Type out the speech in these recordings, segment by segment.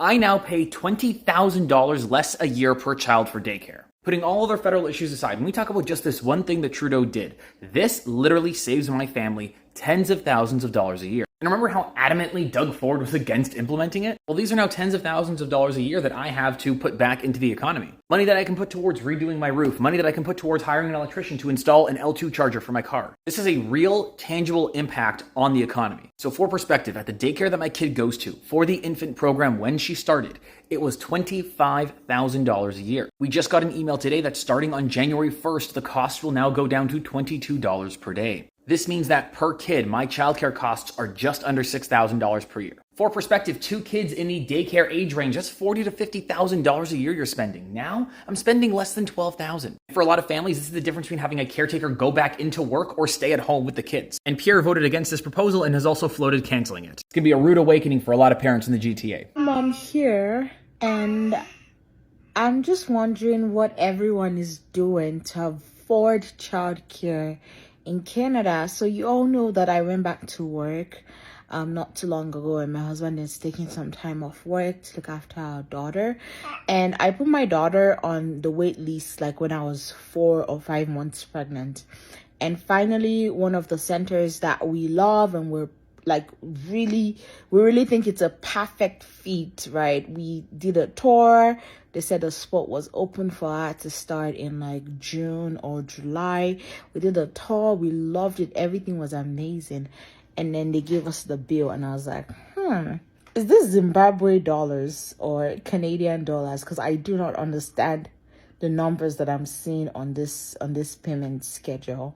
I now pay $20,000 less a year per child for daycare. Putting all other federal issues aside, when we talk about just this one thing that Trudeau did, this literally saves my family tens of thousands of dollars a year. And remember how adamantly Doug Ford was against implementing it? Well, these are now tens of thousands of dollars a year that I have to put back into the economy. Money that I can put towards redoing my roof, money that I can put towards hiring an electrician to install an L2 charger for my car. This is a real, tangible impact on the economy. So for perspective, at the daycare that my kid goes to, for the infant program when she started, it was $25,000 a year. We just got an email today that starting on January 1st, the cost will now go down to $22 per day. This means that per kid, my childcare costs are just under $6,000 per year. For perspective, 2 kids in the daycare age range, that's $40,000 to $50,000 a year you're spending. Now, I'm spending less than $12,000. For a lot of families, this is the difference between having a caretaker go back into work or stay at home with the kids. And Pierre voted against this proposal and has also floated canceling it. It's gonna be a rude awakening for a lot of parents in the GTA. I'm here and I'm just wondering what everyone is doing to afford childcare in Canada. So you all know that I went back to work not too long ago, and my husband is taking some time off work to look after our daughter, and I put my daughter on the wait list like when I was 4 or 5 months pregnant. And finally, one of the centers that we love and we really think it's a perfect fit, right? We did a tour. They said the spot was open for her to start in like June or July. We did a tour. We loved it. Everything was amazing. And then they gave us the bill, and I was like, is this Zimbabwe dollars or Canadian dollars? Because I do not understand the numbers that I'm seeing on this payment schedule.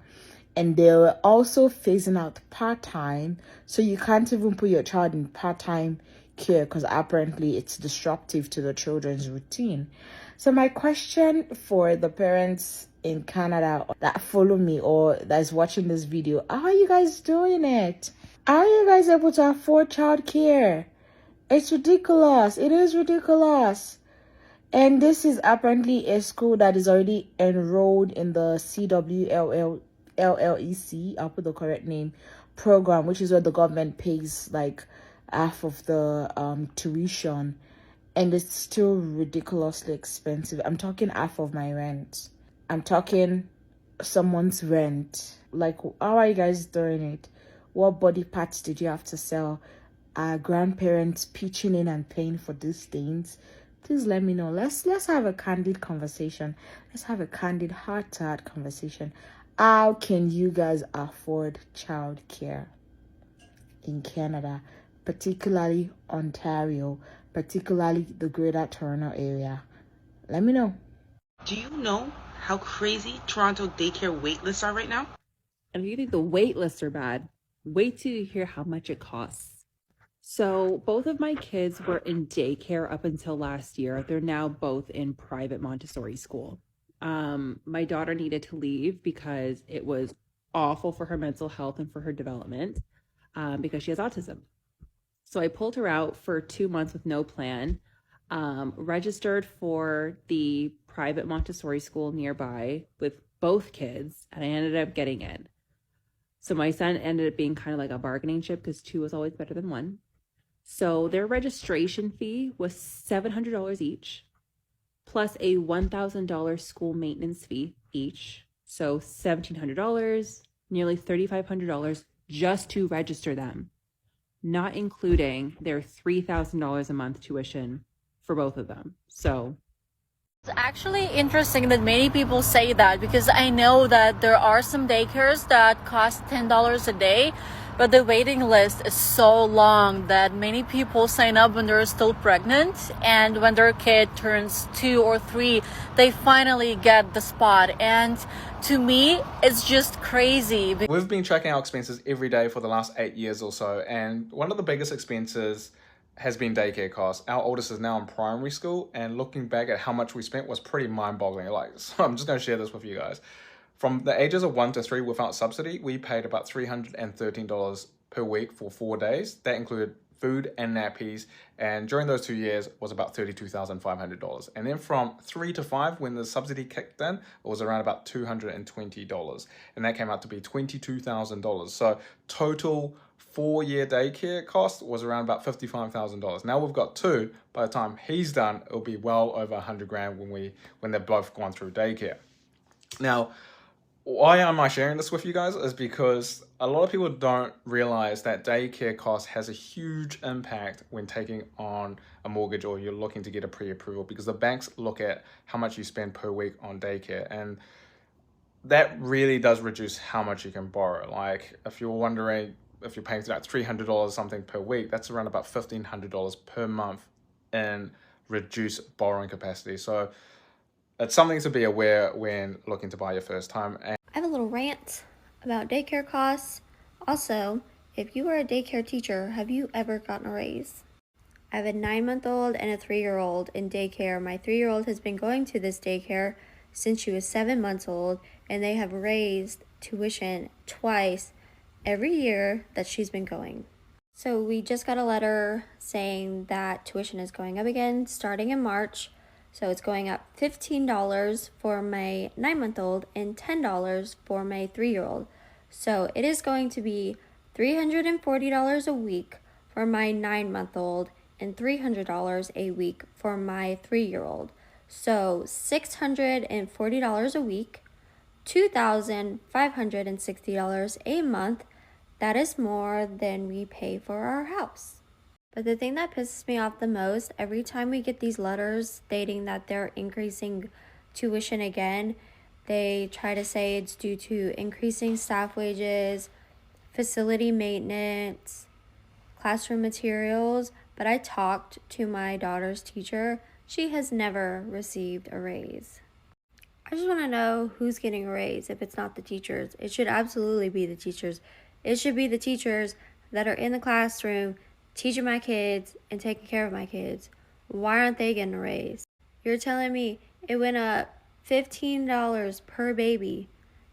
And they're also phasing out part-time, so you can't even put your child in part-time care because apparently it's disruptive to the children's routine. So my question for the parents in Canada that follow me or that's watching this video, how are you guys doing it? Are you guys able to afford childcare? It's ridiculous. It is ridiculous. And this is apparently a school that is already enrolled in the LLEC, I'll put the correct name, program, which is where the government pays like half of the tuition, and it's still ridiculously expensive. I'm talking half of my rent. I'm talking someone's rent. Like, how are you guys doing it? What body parts did you have to sell? Are grandparents pitching in and paying for these things? Please let me know. Let's have a candid conversation. Let's have a candid heart-to-heart conversation. How can you guys afford childcare in Canada, particularly Ontario, particularly the Greater Toronto area? Let me know. Do you know how crazy Toronto daycare wait lists are right now? And if you think the wait lists are bad, wait till you hear how much it costs. So both of my kids were in daycare up until last year. They're now both in private Montessori school. My daughter needed to leave because it was awful for her mental health and for her development because she has autism. So I pulled her out for 2 months with no plan, registered for the private Montessori school nearby with both kids, and I ended up getting in. So my son ended up being kind of like a bargaining chip because 2 was always better than 1. So their registration fee was $700 each, plus a $1,000 school maintenance fee each. So $1,700, nearly $3,500 just to register them, not including their $3,000 a month tuition for both of them. So it's actually interesting that many people say that, because I know that there are some daycares that cost $10 a day, but the waiting list is so long that many people sign up when they're still pregnant, and when their kid turns 2 or 3, they finally get the spot. And to me, it's just crazy. We've been tracking our expenses every day for the last 8 years or so, and one of the biggest expenses has been daycare costs. Our oldest is now in primary school, and looking back at how much we spent was pretty mind-boggling. So I'm just going to share this with you guys. From the ages of 1 to 3 without subsidy, we paid about $313 per week for 4 days. That included food and nappies, and during those 2 years was about $32,500. And then from 3 to 5, when the subsidy kicked in, it was around about $220, and that came out to be $22,000. So total 4-year daycare cost was around about $55,000. Now we've got two. By the time he's done, it'll be well over 100 grand when they're both gone through daycare. Now, why am I sharing this with you guys is because a lot of people don't realize that daycare cost has a huge impact when taking on a mortgage or you're looking to get a pre-approval, because the banks look at how much you spend per week on daycare, and that really does reduce how much you can borrow. Like if you're wondering if you're paying like $300 something per week, that's around about $1,500 per month in reduced borrowing capacity. So it's something to be aware when looking to buy your first time. And I have a little rant about daycare costs. Also, if you are a daycare teacher, have you ever gotten a raise? I have a 9-month-old and a 3-year-old in daycare. My 3-year-old has been going to this daycare since she was 7 months old, and they have raised tuition twice every year that she's been going. So we just got a letter saying that tuition is going up again starting in March. So it's going up $15 for my 9-month-old and $10 for my 3-year-old. So it is going to be $340 a week for my 9-month-old and $300 a week for my 3-year-old. So $640 a week, $2,560 a month. That is more than we pay for our house. But the thing that pisses me off the most, every time we get these letters stating that they're increasing tuition again, they try to say it's due to increasing staff wages, facility maintenance, classroom materials. But I talked to my daughter's teacher. She has never received a raise. I just want to know who's getting a raise if it's not the teachers. It should absolutely be the teachers. It should be the teachers that are in the classroom teaching my kids and taking care of my kids. Why aren't they getting a raise? You're telling me it went up $15 per baby,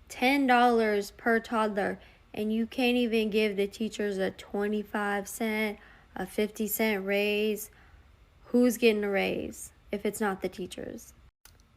$10 per toddler, and you can't even give the teachers a 25-cent, a 50-cent raise? Who's getting a raise if it's not the teachers?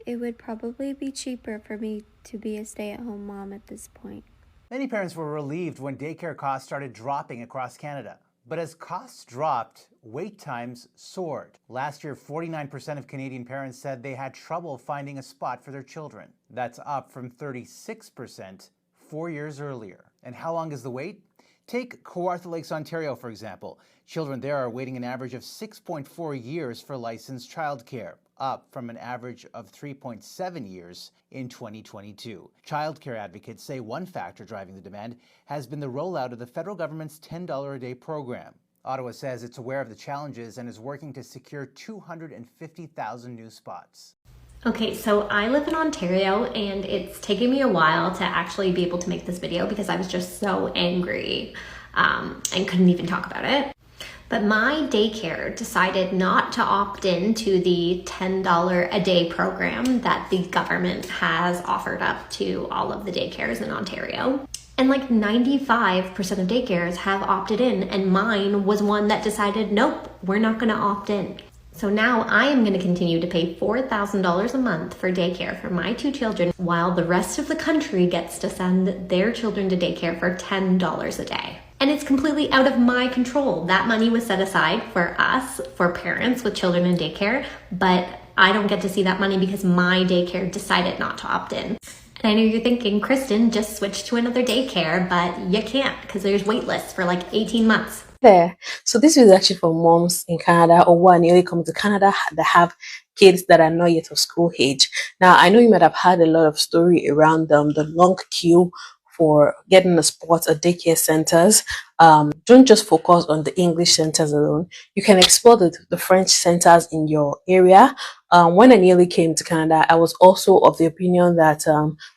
It would probably be cheaper for me to be a stay-at-home mom at this point. Many parents were relieved when daycare costs started dropping across Canada. But as costs dropped, wait times soared. Last year, 49% of Canadian parents said they had trouble finding a spot for their children. That's up from 36% 4 years earlier. And how long is the wait? Take Kawartha Lakes, Ontario, for example. Children there are waiting an average of 6.4 years for licensed childcare, up from an average of 3.7 years in 2022. Childcare advocates say one factor driving the demand has been the rollout of the federal government's $10 a day program. Ottawa says it's aware of the challenges and is working to secure 250,000 new spots. Okay, so I live in Ontario, and it's taken me a while to actually be able to make this video because I was just so angry and couldn't even talk about it. But my daycare decided not to opt in to the $10 a day program that the government has offered up to all of the daycares in Ontario. And like 95% of daycares have opted in, and mine was one that decided, nope, we're not gonna opt in. So now I am gonna continue to pay $4,000 a month for daycare for my 2 children, while the rest of the country gets to send their children to daycare for $10 a day. And it's completely out of my control. That money was set aside for us, for parents with children in daycare, but I don't get to see that money because my daycare decided not to opt in. And I know you're thinking, Kristen, just switch to another daycare, but you can't because there's wait lists for like 18 months. There. So this is actually for moms in Canada or who are newly come to Canada that have kids that are not yet of school age. Now, I know you might have had a lot of story around the long queue for getting a spot at daycare centers. Don't just focus on the English centers alone. You can explore the French centers in your area. When I nearly came to Canada, I was also of the opinion that,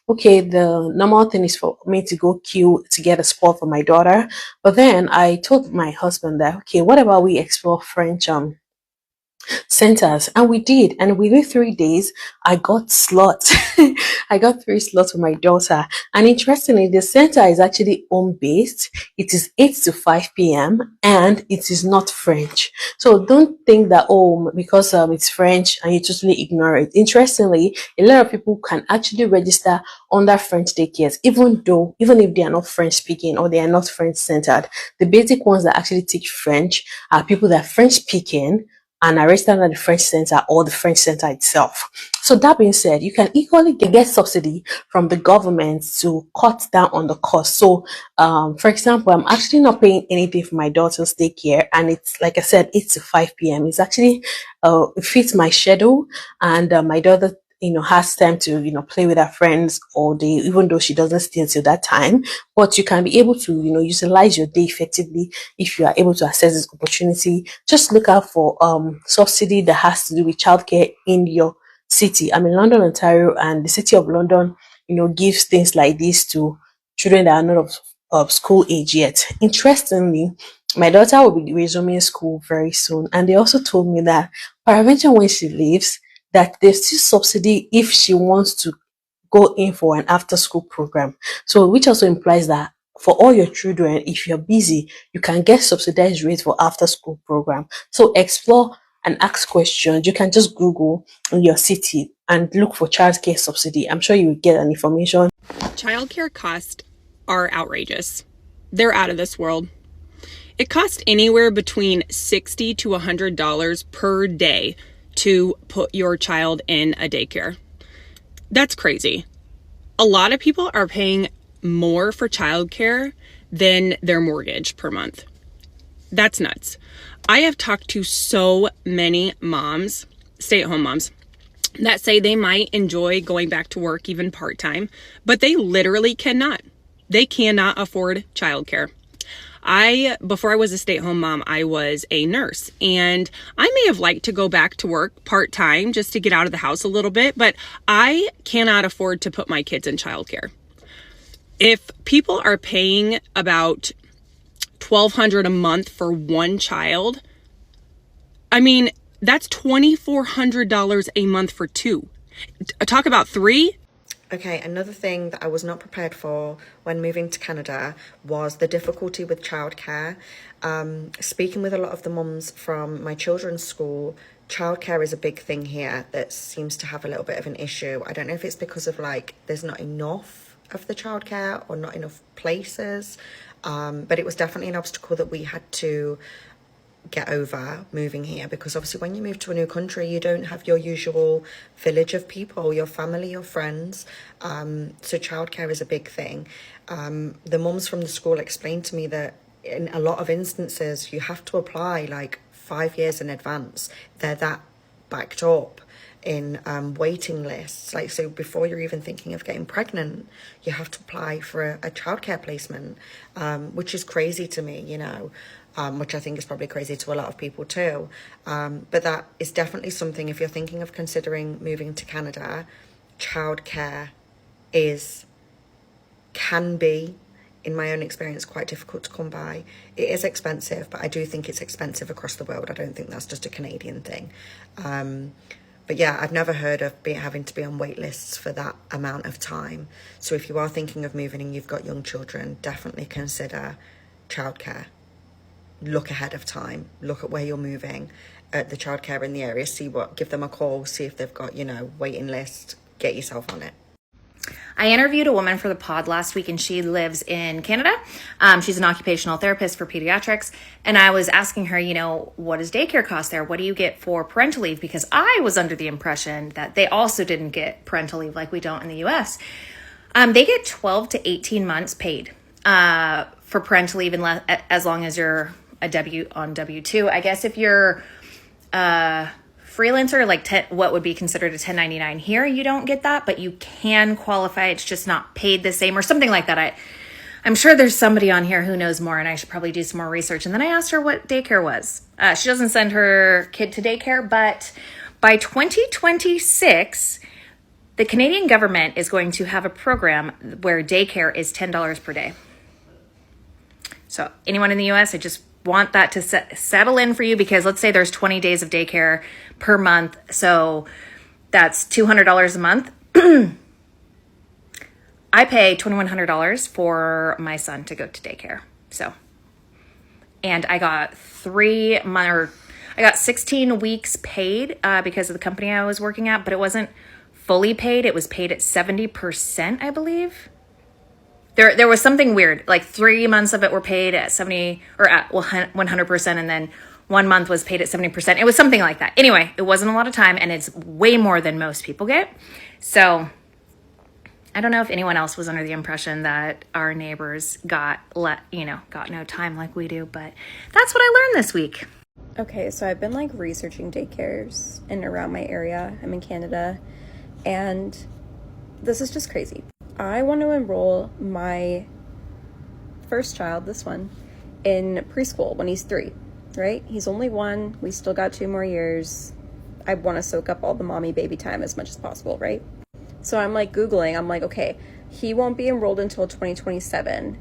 okay, the normal thing is for me to go queue to get a spot for my daughter. But then I told my husband that, okay, what about we explore French centers, and we did, and within 3 days I got slots. I got 3 slots for my daughter. And interestingly, the center is actually home based. It is 8 to 5 p.m. and it is not French. So don't think that, oh, because it's French and you totally ignore it. Interestingly, a lot of people can actually register under French daycares, even if they are not French speaking or they are not French centered. The basic ones that actually teach French are people that are French speaking and are registered at the French Center or the French Center itself. So that being said, you can equally get subsidy from the government to cut down on the cost. So, for example, I'm actually not paying anything for my daughter's daycare, and it's like I said, 8 to 5 p.m. It's actually it fits my schedule, and my daughter has time to play with her friends all day, even though she doesn't stay until that time. But you can be able to utilize your day effectively if you are able to access this opportunity. Just look out for subsidy that has to do with childcare in your city. I'm in London, Ontario, and the city of London gives things like this to children that are not of school age yet. Interestingly, my daughter will be resuming school very soon, and they also told me that peradventure when she leaves, that there's still subsidy if she wants to go in for an after school program. So, which also implies that for all your children, if you're busy, you can get subsidized rates for after school program. So explore and ask questions. You can just Google in your city and look for childcare subsidy. I'm sure you will get an information. Childcare costs are outrageous. They're out of this world. It costs anywhere between $60 to $100 per day to put your child in a daycare. That's crazy. A lot of people are paying more for childcare than their mortgage per month. That's nuts. I have talked to so many moms, stay-at-home moms, that say they might enjoy going back to work even part-time, but they literally cannot. They cannot afford childcare. Before I was a stay-at-home mom, I was a nurse, and I may have liked to go back to work part-time just to get out of the house a little bit, but I cannot afford to put my kids in childcare. If people are paying about $1,200 a month for one child, I mean, that's $2,400 a month for two. Talk about three. Okay, another thing that I was not prepared for when moving to Canada was the difficulty with childcare. Speaking with a lot of the mums from my children's school, childcare is a big thing here that seems to have a little bit of an issue. I don't know if it's because of there's not enough of the childcare or not enough places, but it was definitely an obstacle that we had to get over moving here, because obviously when you move to a new country you don't have your usual village of people, your family, your friends, so childcare is a big thing. The mums from the school explained to me that in a lot of instances you have to apply 5 years in advance. They're that backed up in waiting lists. So before you're even thinking of getting pregnant, you have to apply for a childcare placement, which is crazy to me, which I think is probably crazy to a lot of people too. But that is definitely something, if you're thinking of considering moving to Canada, childcare can be, in my own experience, quite difficult to come by. It is expensive, but I do think it's expensive across the world. I don't think that's just a Canadian thing. But yeah, I've never heard of having to be on wait lists for that amount of time. So if you are thinking of moving and you've got young children, definitely consider childcare. Look ahead of time. Look at where you're moving, at the childcare in the area. Give them a call. See if they've got waiting list. Get yourself on it. I interviewed a woman for the pod last week, and she lives in Canada. She's an occupational therapist for pediatrics. And I was asking her, what does daycare cost there? What do you get for parental leave? Because I was under the impression that they also didn't get parental leave like we don't in the US. They get 12 to 18 months paid for parental leave, as long as you're a W-2. I guess if you're freelancer, what would be considered a 1099 here, you don't get that, but you can qualify. It's just not paid the same or something like that. I'm sure there's somebody on here who knows more, and I should probably do some more research. And then I asked her what daycare was. She doesn't send her kid to daycare, but by 2026, the Canadian government is going to have a program where daycare is $10 per day. So anyone in the US, I just want that to settle in for you, because let's say there's 20 days of daycare per month. So that's $200 a month. I pay $2,100 for my son to go to daycare. So, and I got 16 weeks paid because of the company I was working at, but it wasn't fully paid. It was paid at 70%, I believe. There was something weird, like 3 months of it were paid at 70 or at 100%, and then 1 month was paid at 70%. It was something like that. Anyway, it wasn't a lot of time, and it's way more than most people get. So I don't know if anyone else was under the impression that our neighbors got no time like we do, but that's what I learned this week. Okay, so I've been like researching daycares in and around my area. I'm in Canada, and this is just crazy. I want to enroll my first child, this one, in preschool when he's 3, right? He's only 1. We still got 2 more years. I want to soak up all the mommy baby time as much as possible, right? So I'm like Googling, I'm like, okay, he won't be enrolled until 2027.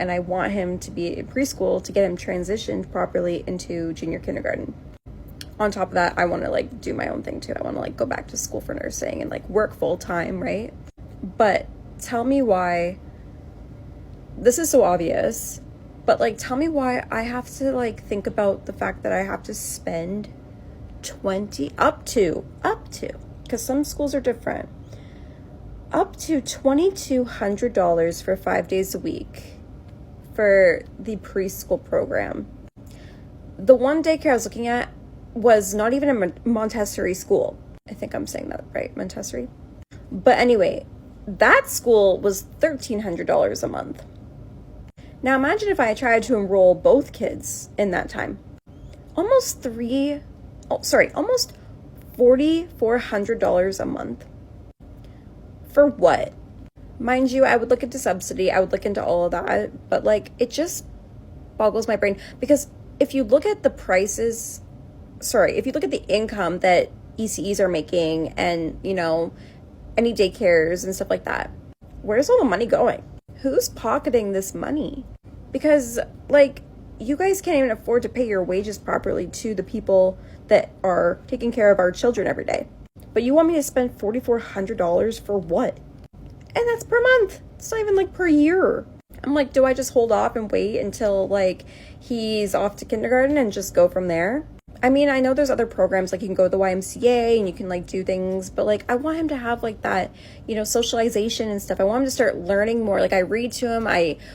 And I want him to be in preschool to get him transitioned properly into junior kindergarten. On top of that, I want to like do my own thing too. I want to like go back to school for nursing and like work full time, right? But tell me why, this is so obvious, but like tell me why I have to like think about the fact that I have to spend up to, because some schools are different, up to $2,200 for 5 days a week for the preschool program. The one daycare I was looking at was not even a Montessori school. I think I'm saying that right, Montessori. But anyway, that school was $1,300 a month. Now imagine if I tried to enroll both kids in that time. Almost $4,400 a month. For what? Mind you, I would look into Subsidy, I would look into all of that, but like it just boggles my brain, because if you look at the income that ECEs are making and, you know, any daycares and stuff like that, where's all the money going? Who's pocketing this money? Because like you guys can't even afford to pay your wages properly to the people that are taking care of our children every day. But you want me to spend $4,400 for what? And that's per month. It's not even like per year. I'm like, do I just hold off and wait until like he's off to kindergarten and just go from there? I mean, I know there's other programs, like you can go to the YMCA and you can like do things, but like I want him to have like that, you know, socialization and stuff. I want him to start learning more. Like I read to him,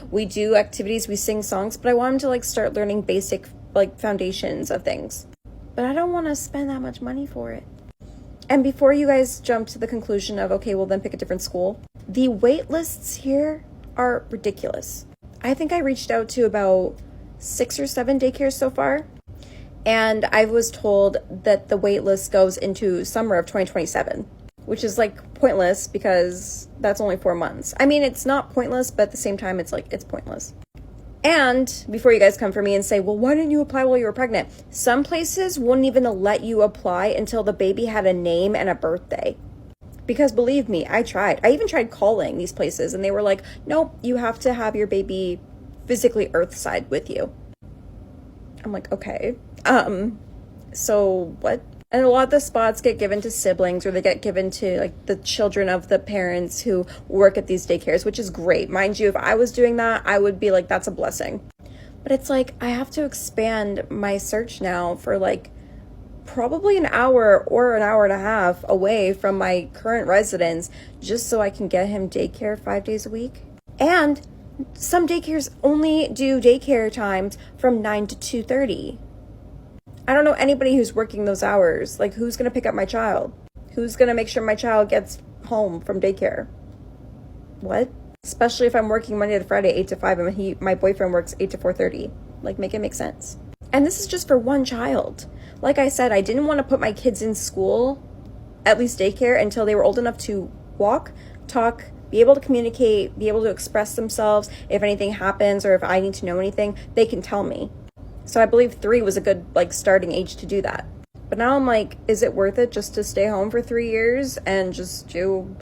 we do activities, we sing songs, but I want him to like start learning basic like foundations of things. But I don't want to spend that much money for it. And before you guys jump to the conclusion of, okay, well then pick a different school, the wait lists here are ridiculous. I think I reached out to about 6 or 7 daycares so far, and I was told that the wait list goes into summer of 2027, which is like pointless because that's only 4 months. I mean, it's not pointless, but at the same time, it's like, it's pointless. And before you guys come for me and say, well, why didn't you apply while you were pregnant? Some places wouldn't even let you apply until the baby had a name and a birthday. Because believe me, I tried. I even tried calling these places and they were like, nope, you have to have your baby physically earthside with you. I'm like, okay. So what? And a lot of the spots get given to siblings, or they get given to like the children of the parents who work at these daycares, which is great. Mind you, if I was doing that, I would be like, that's a blessing. But it's like, I have to expand my search now for like probably an hour or an hour and a half away from my current residence, just so I can get him daycare 5 days a week. And some daycares only do daycare times from 9 to 2:30. I don't know anybody who's working those hours. Like, who's going to pick up my child? Who's going to make sure my child gets home from daycare? What? Especially if I'm working Monday to Friday, 8 to 5, and my boyfriend works 8 to 4:30. Like, make it make sense. And this is just for one child. Like I said, I didn't want to put my kids in school, at least daycare, until they were old enough to walk, talk, be able to communicate, be able to express themselves. If anything happens or if I need to know anything, they can tell me. So I believe 3 was a good like starting age to do that. But now I'm like, is it worth it just to stay home for 3 years and just do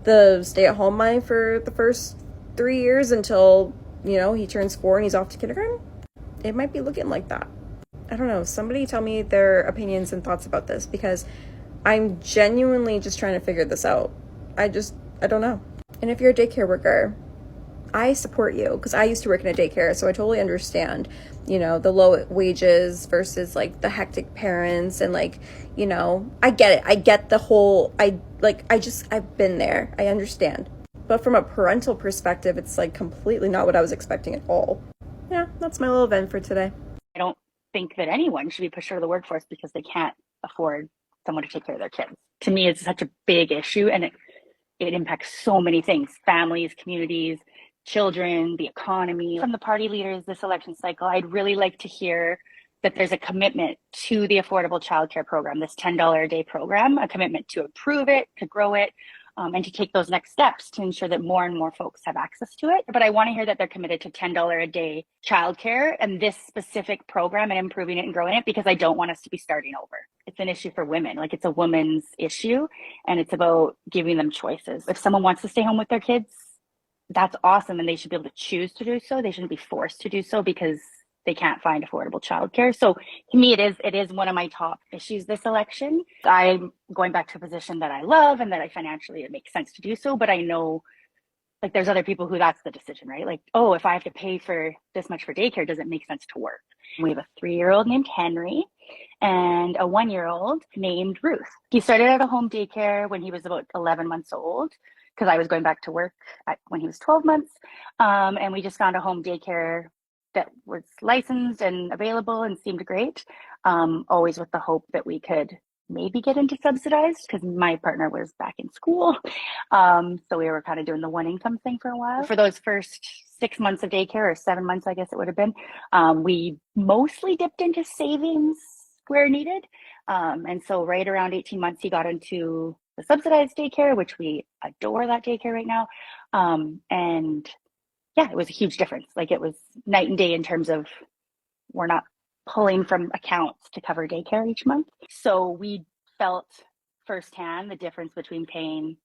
the stay-at-home money for the first 3 years until, you know, he turns 4 and he's off to kindergarten? it might be looking like that. I don't know. Somebody tell me their opinions and thoughts about this, because I'm genuinely just trying to figure this out. I don't know. And if you're a daycare worker, I support you, because I used to work in a daycare, so I totally understand, the low wages versus like the hectic parents, and like, I get it. I get the whole, I've been there. I understand. But from a parental perspective, it's like completely not what I was expecting at all. Yeah, that's my little vent for today. I don't think that anyone should be pushed out of the workforce because they can't afford someone to take care of their kids. To me, it's such a big issue, and it impacts so many things: families, communities, children, the economy. From the party leaders this election cycle, I'd really like to hear that there's a commitment to the affordable childcare program, this $10 a day program, a commitment to improve it, to grow it, and to take those next steps to ensure that more and more folks have access to it. But I want to hear that they're committed to $10 a day childcare and this specific program and improving it and growing it, because I don't want us to be starting over. It's an issue for women. Like, it's a woman's issue, and it's about giving them choices. If someone wants to stay home with their kids, that's awesome, and they should be able to choose to do so. They shouldn't be forced to do so because they can't find affordable childcare. So to me, it is one of my top issues this election. I'm going back to a position that I love and that it makes sense to do so. But I know, like, there's other people who that's the decision, right? Like, oh, if I have to pay for this much for daycare, does it make sense to work? We have a 3-year-old named Henry and a 1-year-old named Ruth. He started at a home daycare when he was about 11 months old, because I was going back to work when he was 12 months. And we just found a home daycare that was licensed and available and seemed great, always with the hope that we could maybe get into subsidized, because my partner was back in school. So we were kind of doing the one income thing for a while. For those first 6 months of daycare, or 7 months, I guess it would have been, we mostly dipped into savings where needed. And so right around 18 months, he got into the subsidized daycare, which we adore that daycare right now. And yeah, it was a huge difference. Like, it was night and day in terms of we're not pulling from accounts to cover daycare each month. So we felt firsthand the difference between paying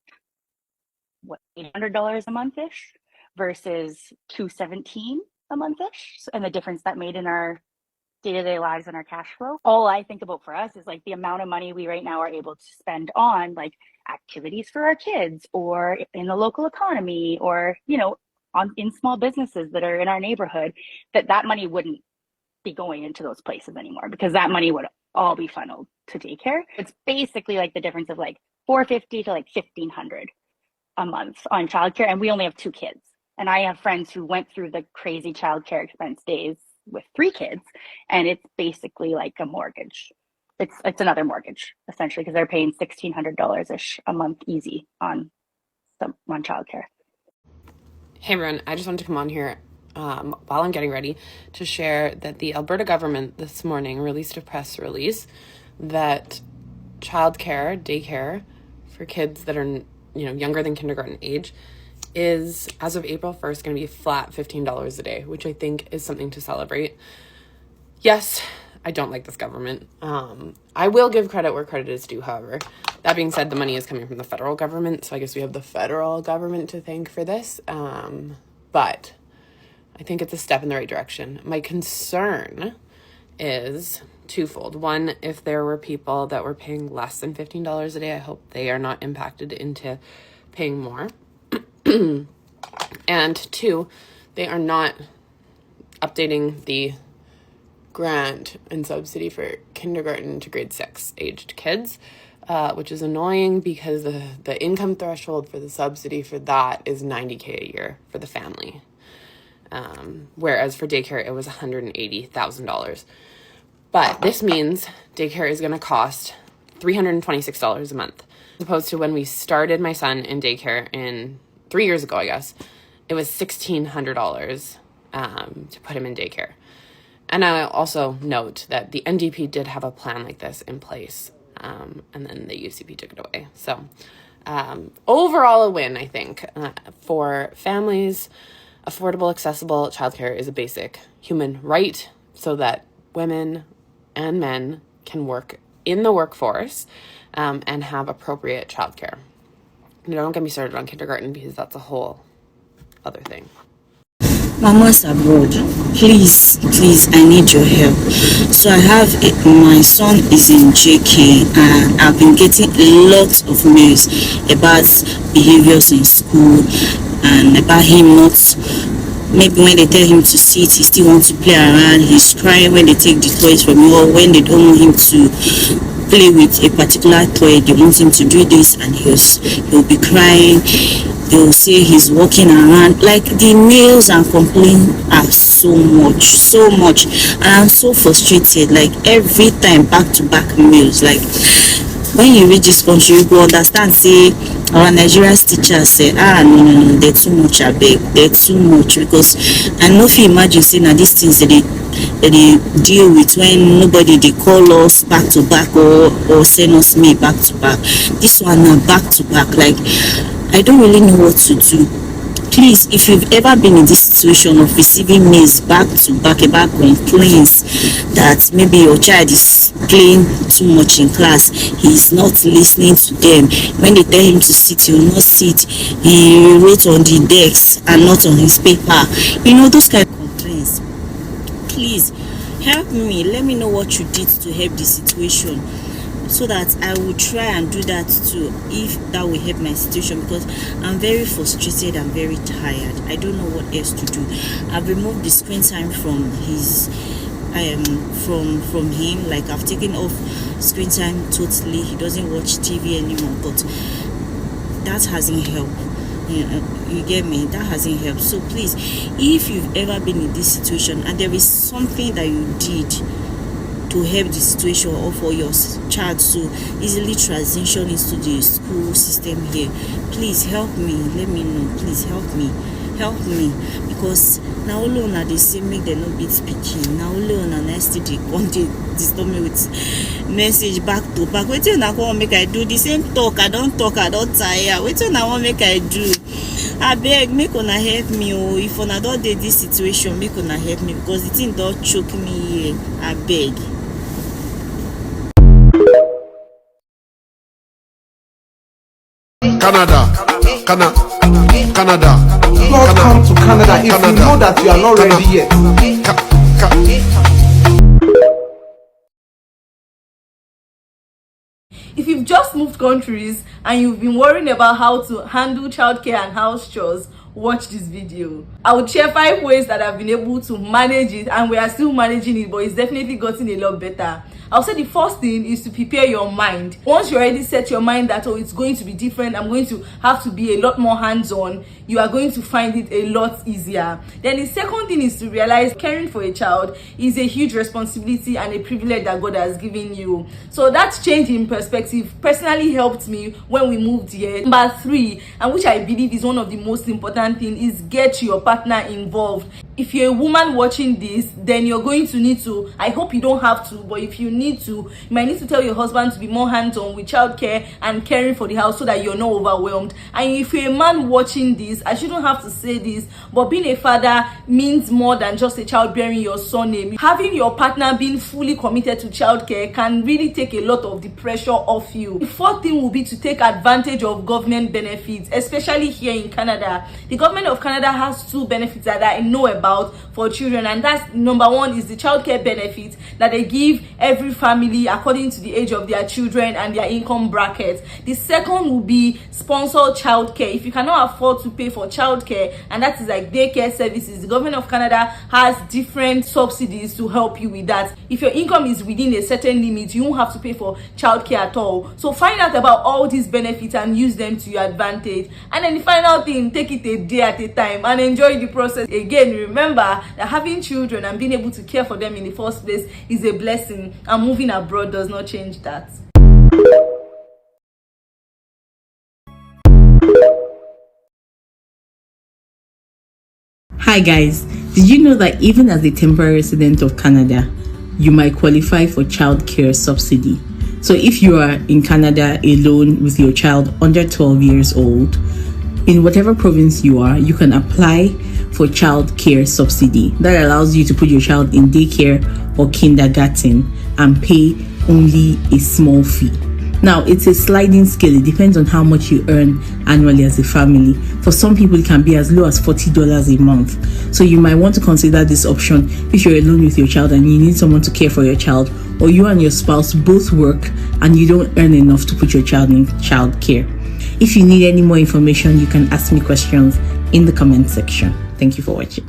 $800 a month-ish versus $217 a month-ish, and the difference that made in our day-to-day lives and our cash flow. All I think about for us is like the amount of money we right now are able to spend on like activities for our kids, or in the local economy, or in small businesses that are in our neighborhood, that money wouldn't be going into those places anymore, because that money would all be funneled to daycare. It's basically like the difference of like $450 to like $1,500 a month on childcare, and we only have 2 kids. And I have friends who went through the crazy childcare expense days with 3 kids, and it's basically like a mortgage. It's another mortgage essentially, because they're paying $1,600 ish a month easy on childcare. Hey everyone, I just wanted to come on here while I'm getting ready to share that the Alberta government this morning released a press release that childcare, daycare for kids that are younger than kindergarten age is, as of April 1st, going to be flat $15 a day, which I think is something to celebrate. Yes, I don't like this government. I will give credit where credit is due, however. That being said, the money is coming from the federal government, so I guess we have the federal government to thank for this. But I think it's a step in the right direction. My concern is twofold. One, if there were people that were paying less than $15 a day, I hope they are not impacted into paying more. And 2, they are not updating the grant and subsidy for kindergarten to grade 6 aged kids, which is annoying because the income threshold for the subsidy for that is $90,000 a year for the family. Whereas for daycare, it was $180,000. But this means daycare is going to cost $326 a month, as opposed to when we started my son in daycare 3 years ago, I guess, it was $1,600 to put him in daycare. And I also note that the NDP did have a plan like this in place, and then the UCP took it away. So overall a win, I think. For families, affordable, accessible childcare is a basic human right so that women and men can work in the workforce and have appropriate childcare. Don't get me started on kindergarten, because that's a whole other thing. Mamas abroad, please, I need your help. So my son is in JK and I've been getting lots of mails about behaviors in school and about him not, maybe when they tell him to sit, he still wants to play around. He's crying when they take the toys from him, or when they don't want him to play with a particular toy, they want him to do this, and he'll be crying. They'll say he's walking around. Like, the mails and complaints are so much, and I'm so frustrated. Like, every time, back to back mails. Like, when you read this country, you go understand, say our Nigeria's teachers say, no, they're too much, I beg, they're too much. Because I know if you imagine saying that these things that they deal with when nobody, they call us back to back or send us mail back to back. This one now back to back. Like, I don't really know what to do. Please, if you've ever been in this situation of receiving mails back to back about complaints that maybe your child is playing too much in class, he's not listening to them, when they tell him to sit, he will not sit, he wrote on the desk and not on his paper, those kind of complaints, please help me. Let me know what you did to help the situation, so that I will try and do that too, if that will help my situation, because I'm very frustrated and very tired. I don't know what else to do. I've removed the screen time from his from him. Like, I've taken off screen time totally. He doesn't watch TV anymore, but that hasn't helped. You get me? That hasn't helped. So please, if you've ever been in this situation and there is something that you did to help the situation, or for your child to easily transition into the school system here, please help me. Let me know. Please help me, because now alone they say make them not be speaking. Now alone and STD come they disturb me with message back to back. Wait till I want make I do the same talk. I don't tire. Wait till I want make I do. I beg, make una help me. If una don't do this situation, make una help me, because the thing don't choke me here. I beg. Canada. Do not come to Canada if you know that you are not ready yet. If you've just moved countries and you've been worrying about how to handle childcare and house chores, watch this video. I would share 5 ways that I've been able to manage it, and we are still managing it, but it's definitely gotten a lot better. I'll say the first thing is to prepare your mind. Once you already set your mind that, it's going to be different, I'm going to have to be a lot more hands-on, you are going to find it a lot easier. Then the second thing is to realize caring for a child is a huge responsibility and a privilege that God has given you. So that change in perspective personally helped me when we moved here. Number 3, and which I believe is one of the most important things, is get your partner involved. If you're a woman watching this, then you're going to need to, I hope you don't have to, but if you need to, you might need to tell your husband to be more hands-on with childcare and caring for the house, so that you're not overwhelmed. And if you're a man watching this, I shouldn't have to say this, but being a father means more than just a child bearing your surname. Having your partner being fully committed to childcare can really take a lot of the pressure off you. The fourth thing will be to take advantage of government benefits, especially here in Canada. The government of Canada has 2 benefits that I know about for children, and that's number 1 is the childcare benefit that they give every family according to the age of their children and their income bracket. The second will be sponsored childcare. If you cannot afford to pay for childcare, and that is like daycare services, the government of Canada has different subsidies to help you with that. If your income is within a certain limit, you won't have to pay for childcare at all. So find out about all these benefits and use them to your advantage. And then the final thing, take it a day at a time and enjoy the process. Again, remember that having children and being able to care for them in the first place is a blessing, and moving abroad does not change that. Hi guys, did you know that even as a temporary resident of Canada, you might qualify for childcare subsidy? So if you are in Canada alone with your child under 12 years old, in whatever province you are, you can apply for childcare subsidy. That allows you to put your child in daycare or kindergarten and pay only a small fee. Now, it's a sliding scale. It depends on how much you earn annually as a family. For some people, it can be as low as $40 a month. So you might want to consider this option if you're alone with your child and you need someone to care for your child, or you and your spouse both work and you don't earn enough to put your child in child care. If you need any more information, you can ask me questions in the comment section. Thank you for watching.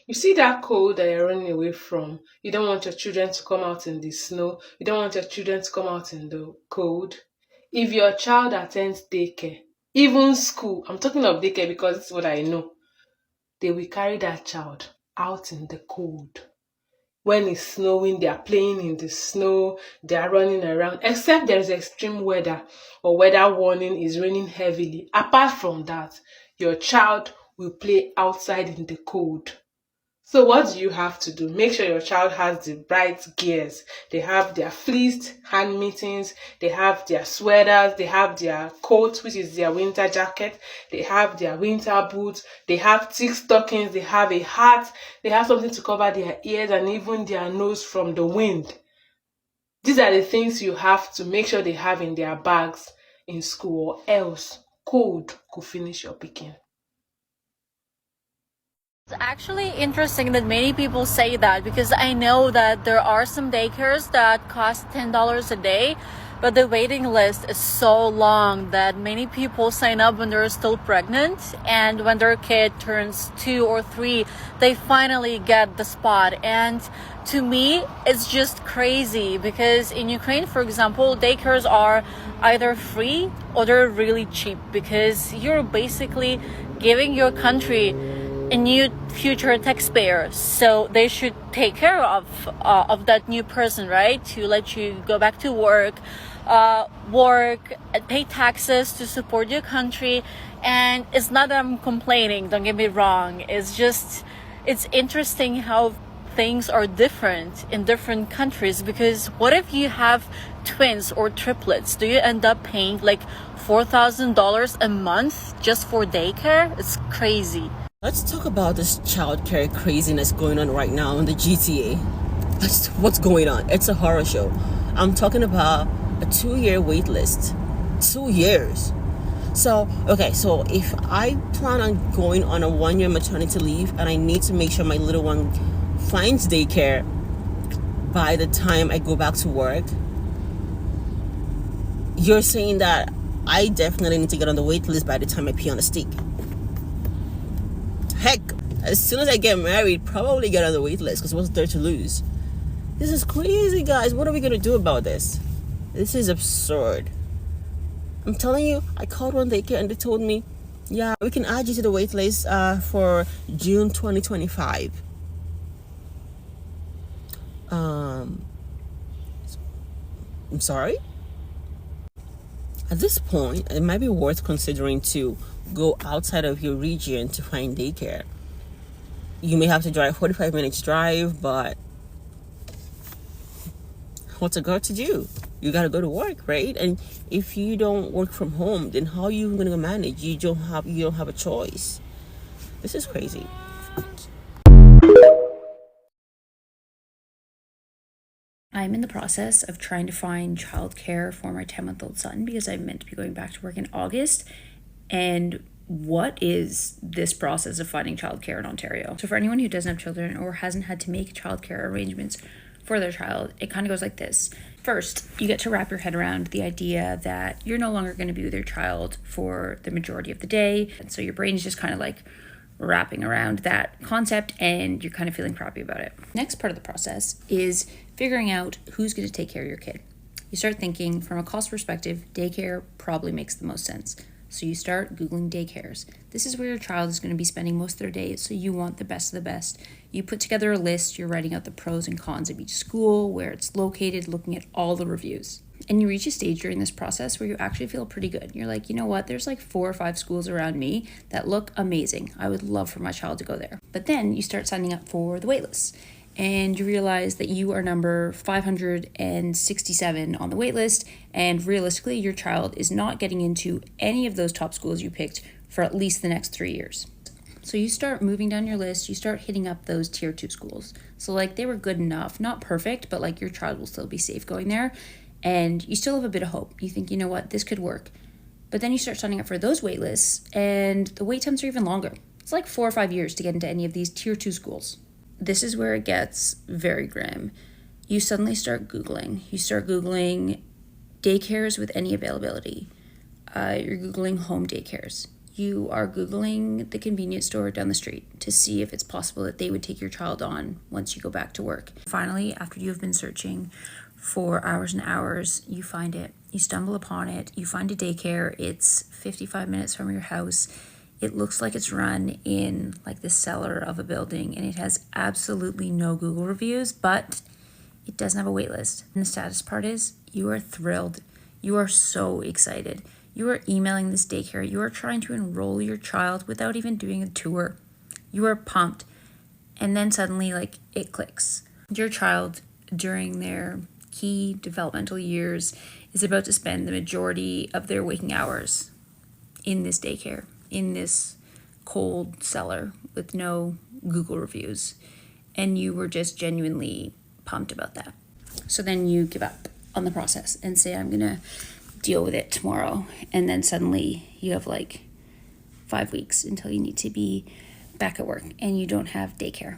You see that cold that you're running away from. You don't want your children to come out in the snow. You don't want your children to come out in the cold. If your child attends daycare, even school, I'm talking of daycare because it's what I know, they will carry that child out in the cold. When it's snowing, they are playing in the snow, they are running around, except there is extreme weather or weather warning is raining heavily. Apart from that, your child will play outside in the cold. So what do you have to do? Make sure your child has the right gears. They have their fleeced hand mittens, they have their sweaters, they have their coats, which is their winter jacket, they have their winter boots, they have thick stockings, they have a hat, they have something to cover their ears and even their nose from the wind. These are the things you have to make sure they have in their bags in school, or else cold could finish your picking. It's actually interesting that many people say that, because I know that there are some daycares that cost $10 a day, but the waiting list is so long that many people sign up when they're still pregnant, and when their kid turns 2 or 3, they finally get the spot. And to me, it's just crazy, because in Ukraine, for example, daycares are either free or they're really cheap, because you're basically giving your country a new future taxpayer, so they should take care of that new person, right? To let you go back to work, pay taxes to support your country. And it's not that I'm complaining, don't get me wrong. It's just, it's interesting how things are different in different countries, because what if you have twins or triplets? Do you end up paying like $4,000 a month just for daycare? It's crazy. Let's talk about this childcare craziness going on right now in the GTA. That's what's going on. It's a horror show. I'm talking about a 2-year wait list. 2 years. So if I plan on going on a 1-year maternity leave and I need to make sure my little one finds daycare by the time I go back to work, you're saying that I definitely need to get on the wait list by the time I pee on the stick. Heck, as soon as I get married, probably get on the wait list, because what's there to lose? This is crazy, guys. What are we going to do about this? This is absurd. I'm telling you, I called one daycare and they told me, yeah, we can add you to the wait list for June 2025. I'm sorry? At this point, it might be worth considering to go outside of your region to find daycare. You may have to drive 45 minutes drive, but what's a girl to do? You gotta go to work, right? And if you don't work from home, then how are you gonna manage? You don't have a choice. This is crazy. I'm in the process of trying to find childcare for my 10-month-old son, because I'm meant to be going back to work in August. And what is this process of finding childcare in Ontario? So for anyone who doesn't have children or hasn't had to make childcare arrangements for their child, it kind of goes like this. First, you get to wrap your head around the idea that you're no longer going to be with your child for the majority of the day. And so your brain is just kind of like wrapping around that concept and you're kind of feeling crappy about it. Next part of the process is figuring out who's going to take care of your kid. You start thinking from a cost perspective, daycare probably makes the most sense. So you start Googling daycares. This is where your child is going to be spending most of their days, so you want the best of the best. You put together a list, you're writing out the pros and cons of each school, where it's located, looking at all the reviews. And you reach a stage during this process where you actually feel pretty good. You're like, you know what, there's like 4 or 5 schools around me that look amazing. I would love for my child to go there. But then you start signing up for the wait list. And you realize that you are number 567 on the wait list, and realistically your child is not getting into any of those top schools you picked for at least the next 3 years. So you start moving down your list, you start hitting up those tier 2 schools. So like they were good enough, not perfect, but like your child will still be safe going there, and you still have a bit of hope. You think, you know what, this could work. But then you start signing up for those wait lists, and the wait times are even longer. It's like 4 or 5 years to get into any of these tier 2 schools. This is where it gets very grim. You suddenly start Googling. You start Googling daycares with any availability. You're Googling home daycares. You are Googling the convenience store down the street to see if it's possible that they would take your child on once you go back to work. Finally, after you have been searching for hours and hours, you find it. You stumble upon it. You find a daycare. It's 55 minutes from your house. It looks like it's run in like the cellar of a building, and it has absolutely no Google reviews, but it doesn't have a wait list. And the saddest part is you are thrilled. You are so excited. You are emailing this daycare. You are trying to enroll your child without even doing a tour. You are pumped. And then suddenly like it clicks. Your child during their key developmental years is about to spend the majority of their waking hours in this daycare, in this cold cellar with no Google reviews, and you were just genuinely pumped about that. So then you give up on the process and say, I'm gonna deal with it tomorrow, and then suddenly you have like 5 weeks until you need to be back at work and you don't have daycare.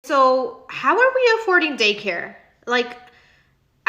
So how are we affording daycare? Like,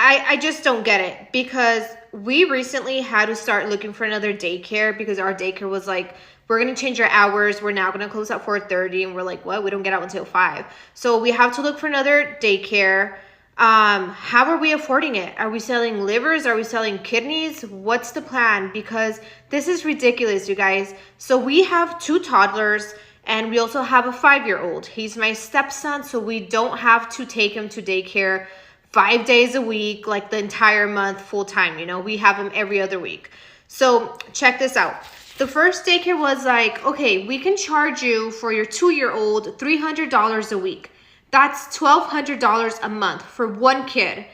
I just don't get it, because we recently had to start looking for another daycare because our daycare was like, we're going to change our hours. We're now going to close at 4:30. And we're like, what? We don't get out until 5. So we have to look for another daycare. How are we affording it? Are we selling livers? Are we selling kidneys? What's the plan? Because this is ridiculous, you guys. So we have 2 toddlers. And we also have a 5-year-old. He's my stepson, so we don't have to take him to daycare 5 days a week, like the entire month full time. You know, we have him every other week. So check this out. The first daycare was like, okay, we can charge you for your 2-year-old $300 a week. That's $1,200 a month for one kid.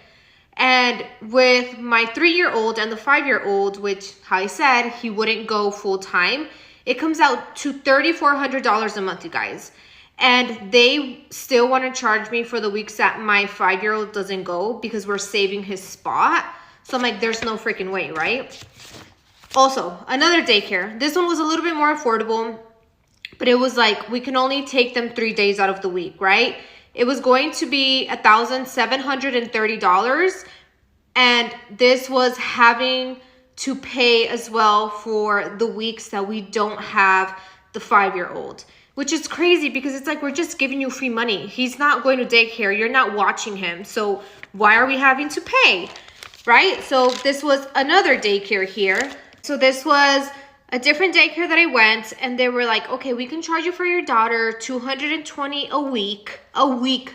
And with my 3-year-old and the 5-year-old, which I said he wouldn't go full time, it comes out to $3,400 a month, you guys. And they still want to charge me for the weeks that my 5-year-old doesn't go because we're saving his spot. So I'm like, there's no freaking way, right? Also, another daycare. This one was a little bit more affordable, but it was like, we can only take them 3 days out of the week, right? It was going to be $1,730. And this was having to pay as well for the weeks that we don't have the 5-year-old, which is crazy because it's like, we're just giving you free money. He's not going to daycare. You're not watching him. So why are we having to pay, right? So this was another daycare here. So this was a different daycare that I went, and they were like, okay, we can charge you for your daughter $220 a week,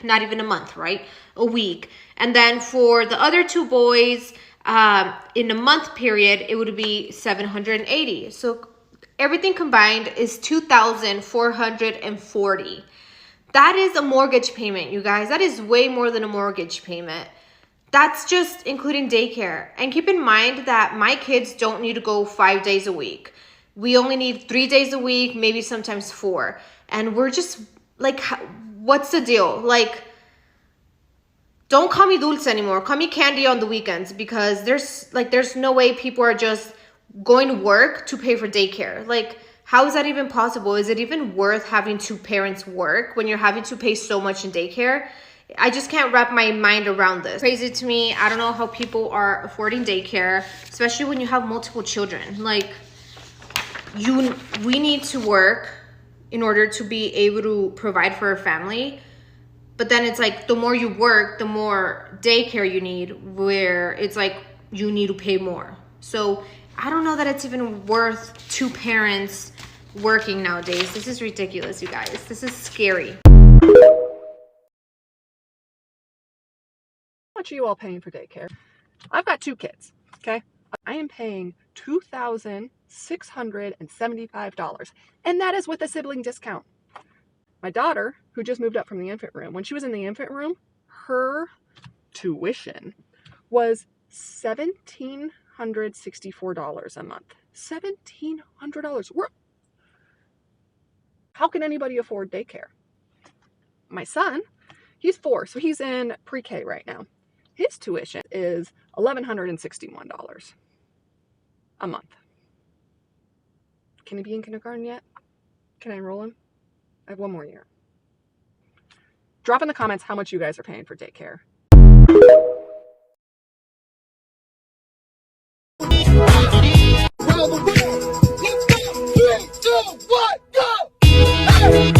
not even a month, right? A week. And then for the other 2 boys, in a month period, it would be $780. So everything combined is $2,440. That is a mortgage payment, you guys. That is way more than a mortgage payment. That's just including daycare. And keep in mind that my kids don't need to go 5 days a week. We only need 3 days a week, maybe sometimes 4. And we're just like, what's the deal? Like, don't call me Dulce anymore. Call me Candy on the weekends, because there's no way people are just going to work to pay for daycare. Like, how is that even possible? Is it even worth having two parents work when you're having to pay so much in daycare? I just can't wrap my mind around this. Crazy to me. I don't know how people are affording daycare, especially when you have multiple children. Like, we need to work in order to be able to provide for a family. But then it's like, the more you work, the more daycare you need, where it's like you need to pay more. So I don't know that it's even worth two parents working nowadays. This is ridiculous, you guys. This is scary. How much are you all paying for daycare? I've got 2 kids, okay? I am paying $2,675, and that is with a sibling discount. My daughter, who just moved up from the infant room, when she was in the infant room, her tuition was $1,764 a month. $1,700. How can anybody afford daycare? My son, he's 4, so he's in pre-K right now. His tuition is $1,161 a month. Can he be in kindergarten yet? Can I enroll him? I have 1 more year. Drop in the comments how much you guys are paying for daycare. Around the world. Let's go. 3, 2, 1, go!